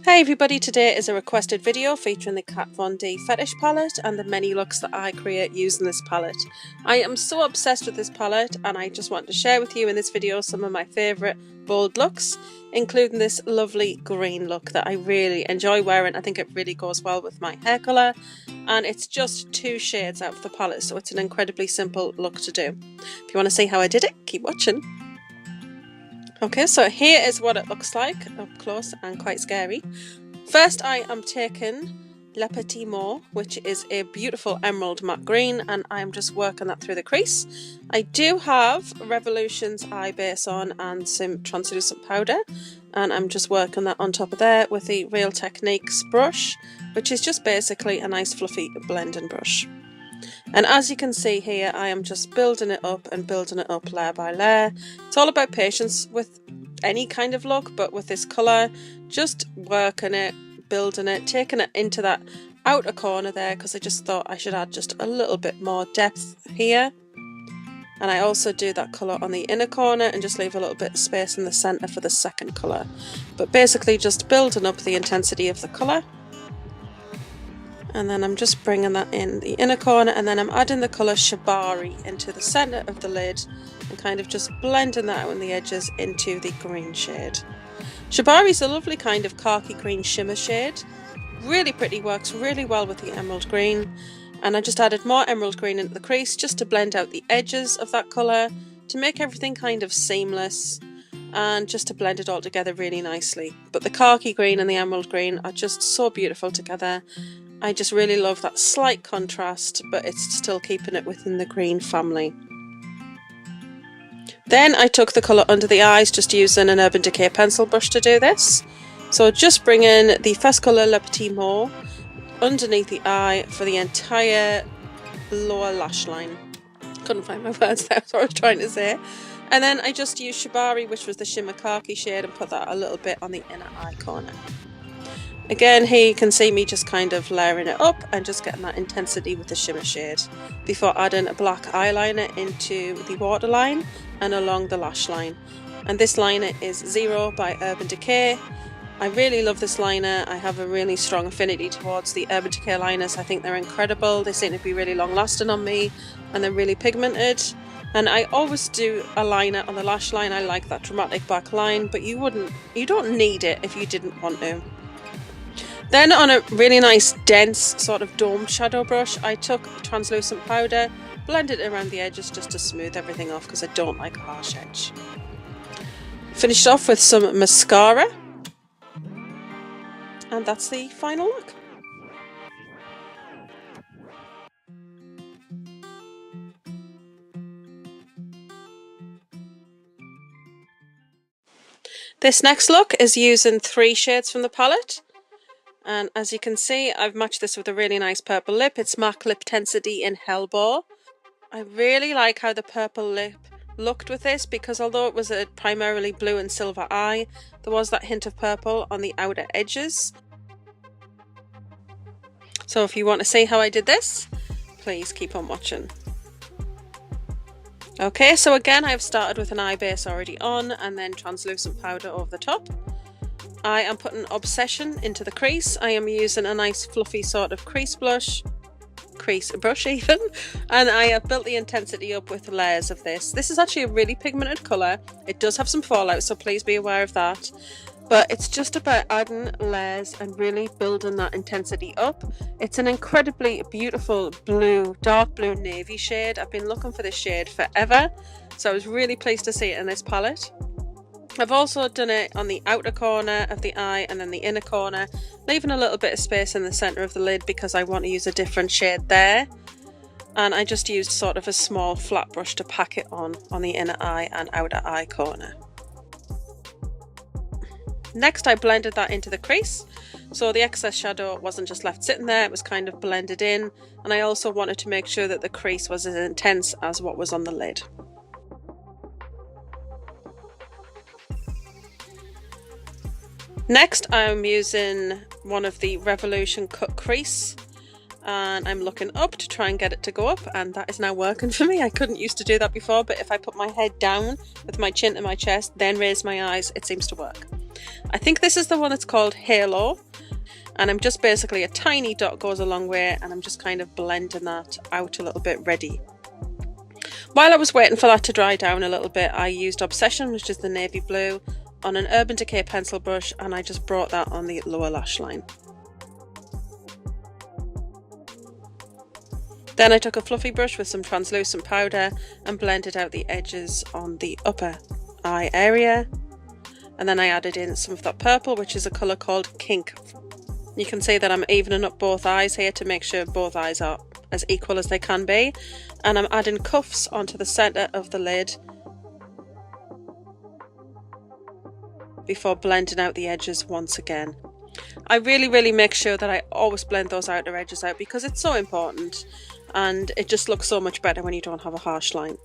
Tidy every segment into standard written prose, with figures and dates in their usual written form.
Hey everybody, today is a requested video featuring the Kat Von D Fetish palette and the many looks that I create using this palette. I am so obsessed with this palette and I just want to share with you in this video some of my favourite bold looks, including this lovely green look that I really enjoy wearing. I think it really goes well with my hair colour, and it's just 2 shades out of the palette, so it's an incredibly simple look to do. If you want to see how I did it, keep watching. Okay, so here is what it looks like up close and quite scary. First, I am taking Le Petit Mot, which is a beautiful emerald matte green, and I'm just working that through the crease. I do have Revolution's eye base on and some translucent powder, and I'm just working that on top of there with the Real Techniques brush, which is just basically a nice fluffy blending brush. And as you can see here, I am just building it up and building it up layer by layer. It's all about patience with any kind of look, but with this colour, just working it, building it, taking it into that outer corner there, because I just thought I should add just a little bit more depth here. And I also do that colour on the inner corner and just leave a little bit of space in the centre for the second colour. But basically just building up the intensity of the colour. And then I'm just bringing that in the inner corner, and then I'm adding the colour Shibari into the centre of the lid and kind of just blending that out on the edges into the green shade. Shibari is a lovely kind of khaki green shimmer shade. Really pretty, works really well with the emerald green. And I just added more emerald green into the crease just to blend out the edges of that colour, to make everything kind of seamless and just to blend it all together really nicely. But the khaki green and the emerald green are just so beautiful together. I just really love that slight contrast, but it's still keeping it within the green family. Then I took the colour under the eyes, just using an Urban Decay pencil brush to do this. So just bring in the first colour, Le Petit Mot, underneath the eye for the entire lower lash line. Couldn't find my words there, that's what I was trying to say. And then I just used Shibari, which was the shimmer khaki shade, and put that a little bit on the inner eye corner. Again, here you can see me just kind of layering it up and just getting that intensity with the shimmer shade before adding a black eyeliner into the waterline and along the lash line. And this liner is Zero by Urban Decay. I really love this liner. I have a really strong affinity towards the Urban Decay liners. I think they're incredible. They seem to be really long lasting on me, and they're really pigmented. And I always do a liner on the lash line. I like that dramatic back line, but you don't need it if you didn't want to. Then on a really nice dense sort of dome shadow brush, I took translucent powder, blended it around the edges just to smooth everything off because I don't like a harsh edge. Finished off with some mascara, and that's the final look. This next look is using 3 shades from the palette. And as you can see, I've matched this with a really nice purple lip. It's MAC Lip Tensity in Hellbore. I really like how the purple lip looked with this, because although it was a primarily blue and silver eye, there was that hint of purple on the outer edges. So if you want to see how I did this, please keep on watching. Okay, so again, I've started with an eye base already on and then translucent powder over the top. I am putting Obsession into the crease. I am using a nice fluffy sort of crease brush even, and I have built the intensity up with layers of this. This is actually a really pigmented colour. It does have some fallout, so please be aware of that. But it's just about adding layers and really building that intensity up. It's an incredibly beautiful blue, dark blue navy shade. I've been looking for this shade forever, so I was really pleased to see it in this palette. I've also done it on the outer corner of the eye and then the inner corner, leaving a little bit of space in the centre of the lid because I want to use a different shade there. And I just used sort of a small flat brush to pack it on the inner eye and outer eye corner. Next, I blended that into the crease, so the excess shadow wasn't just left sitting there, it was kind of blended in, and I also wanted to make sure that the crease was as intense as what was on the lid. Next, I'm using one of the Revolution cut crease, and I'm looking up to try and get it to go up, and that is now working for me. I couldn't used to do that before, but if I put my head down with my chin to my chest, then raise my eyes, it seems to work. I think this is the one that's called Halo, and I'm just basically a tiny dot goes a long way, and I'm just kind of blending that out a little bit ready. While I was waiting for that to dry down a little bit, I used Obsession, which is the navy blue, on an Urban Decay pencil brush, and I just brought that on the lower lash line. Then I took a fluffy brush with some translucent powder and blended out the edges on the upper eye area. And then I added in some of that purple, which is a colour called Kink. You can see that I'm evening up both eyes here to make sure both eyes are as equal as they can be. And I'm adding cuffs onto the centre of the lid before blending out the edges once again. I really make sure that I always blend those outer edges out because it's so important, and it just looks so much better when you don't have a harsh line.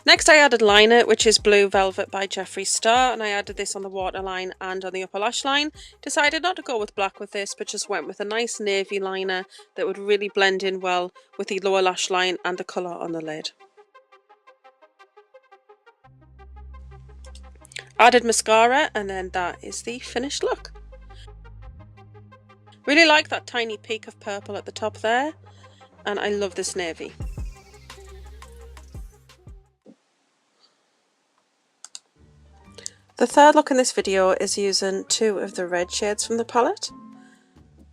Next I added liner, which is Blue Velvet by Jeffree Star, and I added this on the waterline and on the upper lash line. Decided not to go with black with this, but just went with a nice navy liner that would really blend in well with the lower lash line and the colour on the lid. Added mascara, and then that is the finished look. Really like that tiny peak of purple at the top there, and I love this navy. The third look in this video is using two of the red shades from the palette.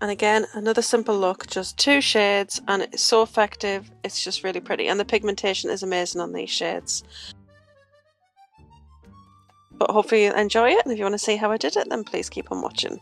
And again, another simple look, just two shades, and it's so effective, it's just really pretty, and the pigmentation is amazing on these shades. But hopefully you'll enjoy it, and if you want to see how I did it, then please keep on watching.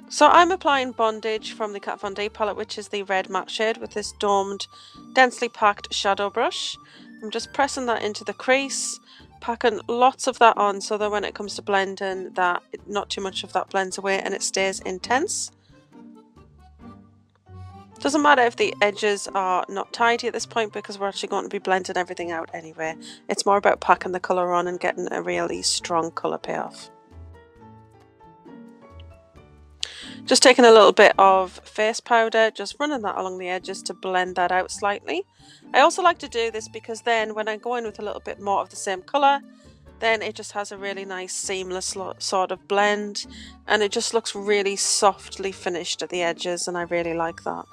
So I'm applying Bondage from the Kat Von D palette, which is the red matte shade, with this domed, densely packed shadow brush. I'm just pressing that into the crease, packing lots of that on so that when it comes to blending, that not too much of that blends away and it stays intense. Doesn't matter if the edges are not tidy at this point because we're actually going to be blending everything out anyway. It's more about packing the colour on and getting a really strong colour payoff. Just taking a little bit of face powder, just running that along the edges to blend that out slightly. I also like to do this because then when I go in with a little bit more of the same colour, then it just has a really nice seamless sort of blend, and it just looks really softly finished at the edges, and I really like that.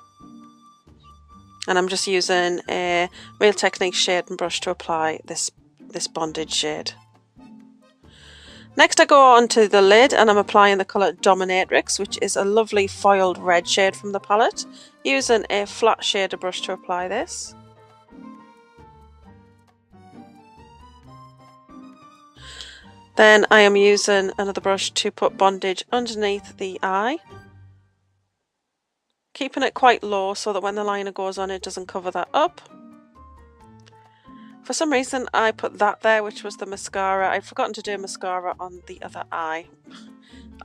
And I'm just using a Real Techniques shading brush to apply this Bondage shade. Next I go on to the lid and I'm applying the colour Dominatrix, which is a lovely foiled red shade from the palette, using a flat shader brush to apply this. Then I am using another brush to put Bondage underneath the eye, keeping it quite low so that when the liner goes on it doesn't cover that up. For some reason I put that there, which was the mascara. I'd forgotten to do mascara on the other eye.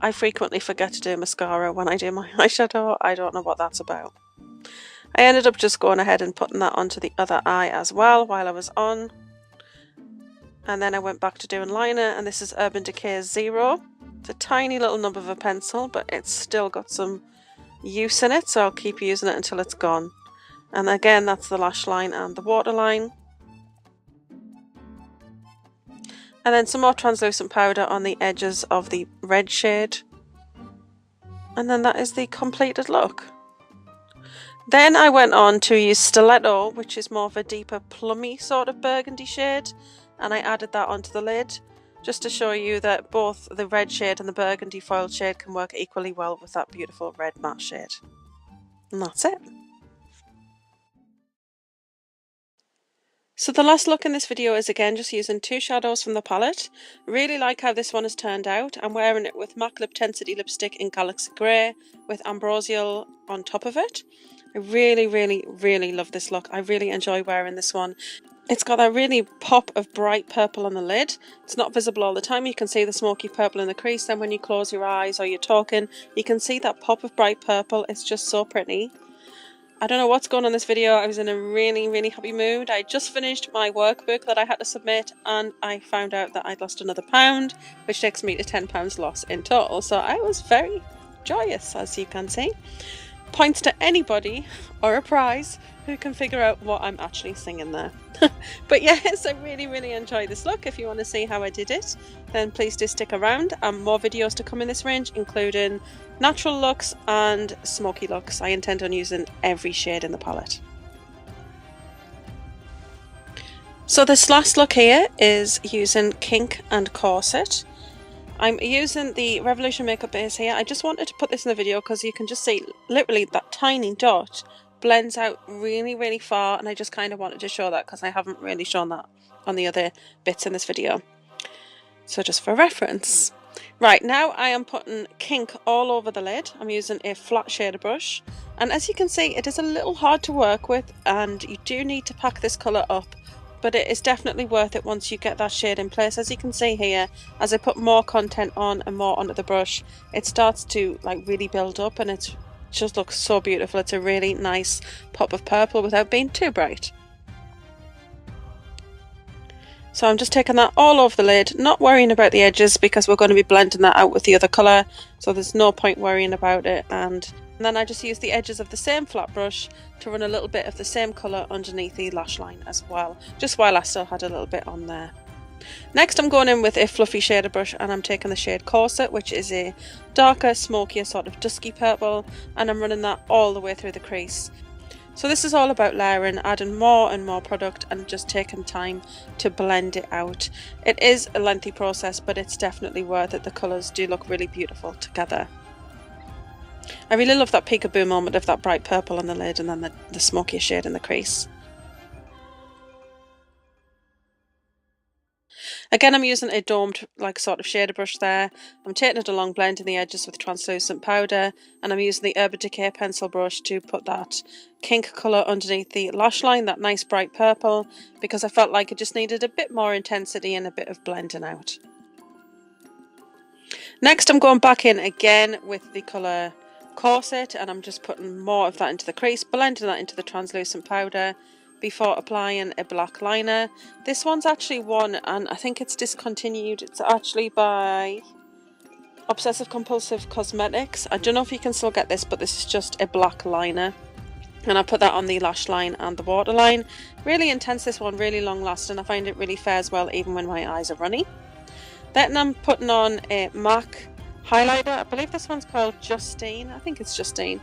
I frequently forget to do mascara when I do my eyeshadow. I don't know what that's about. I ended up just going ahead and putting that onto the other eye as well while I was on. And then I went back to doing liner, and this is Urban Decay 0. It's a tiny little nub of a pencil, but it's still got some use in it, so I'll keep using it until it's gone. And again, that's the lash line and the waterline. And then some more translucent powder on the edges of the red shade. And then that is the completed look. Then I went on to use Stiletto, which is more of a deeper plummy sort of burgundy shade. And I added that onto the lid, just to show you that both the red shade and the burgundy foiled shade can work equally well with that beautiful red matte shade. And that's it. So the last look in this video is again just using two shadows from the palette. Really like how this one has turned out. I'm wearing it with MAC Lip Tensity lipstick in Galaxy Grey with Ambrosial on top of it. I really love this look. I really enjoy wearing this one. It's got that really pop of bright purple on the lid. It's not visible all the time. You can see the smoky purple in the crease. Then when you close your eyes or you're talking, you can see that pop of bright purple. It's just so pretty. I don't know what's going on in this video. I was in a really happy mood. I just finished my workbook that I had to submit, and I found out that I'd lost another £1, which takes me to £10 loss in total. So I was very joyous, as you can see. Points to anybody, or a prize, who can figure out what I'm actually singing there. But yes, I really enjoyed this look. If you want to see how I did it, then please do stick around. More videos to come in this range, including natural looks and smoky looks. I intend on using every shade in the palette. So this last look here is using Kink and Corset. I'm using the Revolution makeup base here. I just wanted to put this in the video because you can just see literally that tiny dot blends out really far, and I just kind of wanted to show that because I haven't really shown that on the other bits in this video. So just for reference. Right, now I am putting Kink all over the lid. I'm using a flat shader brush, and as you can see, it is a little hard to work with and you do need to pack this colour up, but it is definitely worth it once you get that shade in place. As you can see here, as I put more content on and more onto the brush, it starts to like really build up, and it just looks so beautiful. It's a really nice pop of purple without being too bright. So I'm just taking that all over the lid, not worrying about the edges because we're going to be blending that out with the other colour, so there's no point worrying about it. And then I just use the edges of the same flat brush to run a little bit of the same colour underneath the lash line as well, just while I still had a little bit on there. Next I'm going in with a fluffy shader brush, and I'm taking the shade Corset, which is a darker, smokier sort of dusky purple, and I'm running that all the way through the crease. So this is all about layering, adding more and more product and just taking time to blend it out. It is a lengthy process, but it's definitely worth it. The colours do look really beautiful together. I really love that peekaboo moment of that bright purple on the lid and then the smokier shade in the crease. Again, I'm using a domed like sort of shader brush there. I'm taking it along, blending the edges with translucent powder, and I'm using the Urban Decay pencil brush to put that Kink colour underneath the lash line, that nice bright purple, because I felt like it just needed a bit more intensity and a bit of blending out. Next I'm going back in again with the colour Corset, and I'm just putting more of that into the crease, blending that into the translucent powder before applying a black liner. This one's actually one, and I think it's discontinued. It's actually by Obsessive Compulsive Cosmetics. I don't know if you can still get this, but this is just a black liner, and I put that on the lash line and the waterline. Really intense, this one, really long lasting. I find it really fares well even when my eyes are runny. Then I'm putting on a MAC highlighter. I believe this one's called Justine. I think it's Justine.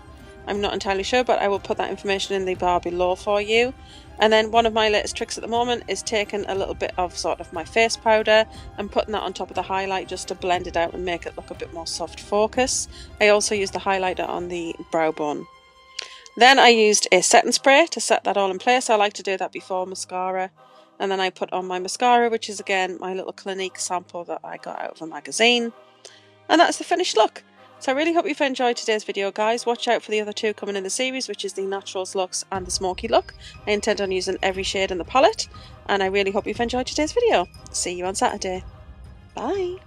I'm not entirely sure, but I will put that information in the bar below for you. And then one of my latest tricks at the moment is taking a little bit of sort of my face powder and putting that on top of the highlight just to blend it out and make it look a bit more soft focus. I also used the highlighter on the brow bone. Then I used a setting spray to set that all in place. I like to do that before mascara. And then I put on my mascara, which is again my little Clinique sample that I got out of a magazine. And that's the finished look. So I really hope you've enjoyed today's video, guys. Watch out for the other two coming in the series, which is the Naturals looks and the Smoky look. I intend on using every shade in the palette, and I really hope you've enjoyed today's video. See you on Saturday. Bye.